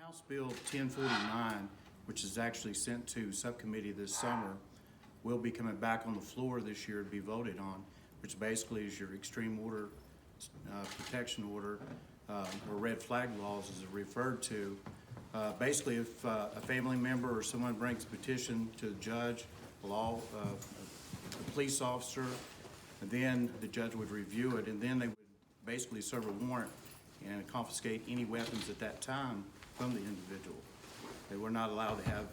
House Bill 1049, which is actually sent to subcommittee this summer, will be coming back on the floor this year to be voted on, which basically is your extreme order, protection order, or red flag laws as referred to. Basically, if a family member or someone brings a petition to the judge, a police officer, and then the judge would review it, and then they would basically serve a warrant and confiscate any weapons at that time from the individual. They were not allowed to have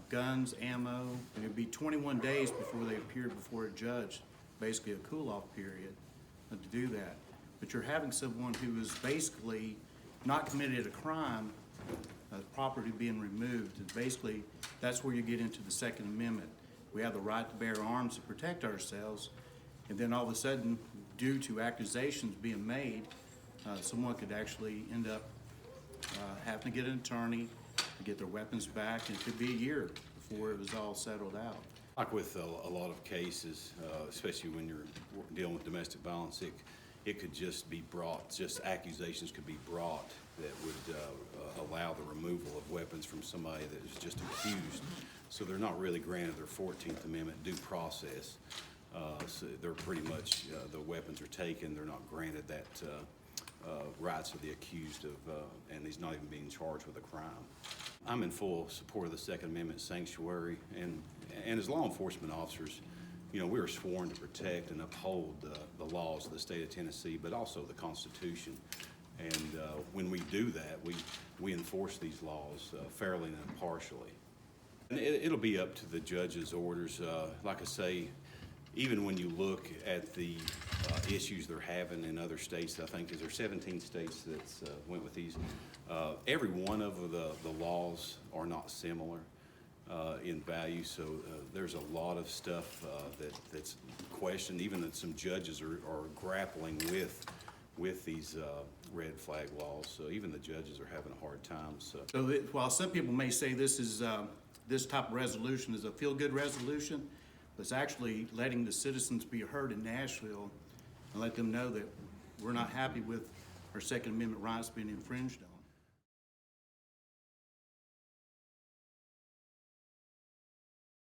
guns, ammo, and it would be 21 days before they appeared before a judge, basically a cool-off period to do that. But you're having someone who is basically not committed a crime, property being removed, and basically that's where you get into the Second Amendment. We have the right to bear arms to protect ourselves, and then all of a sudden, due to accusations being made, someone could actually end up having to get an attorney to get their weapons back, and it could be a year before it was all settled out. Like with a lot of cases, especially when you're dealing with domestic violence, it could just be brought, just accusations could be brought that would allow the removal of weapons from somebody that is just accused. So they're not really granted their 14th Amendment due process. So they're pretty much, the weapons are taken, they're not granted that rights of the accused of, and he's not even being charged with a crime. I'm in full support of the Second Amendment sanctuary, and as law enforcement officers, you know, we are sworn to protect and uphold the laws of the state of Tennessee, but also the Constitution. And when we do that, we enforce these laws fairly and impartially. And it'll be up to the judge's orders. Like I say, even when you look at the issues they're having in other states, I think there are 17 states that went with these. Every one of the laws are not similar in value, so there's a lot of stuff that's questioned. Even that some judges are grappling with these red flag laws. So even the judges are having a hard time. So while some people may say this is this type of resolution is a feel-good resolution, it's actually letting the citizens be heard in Nashville and let them know that we're not happy with our Second Amendment rights being infringed on.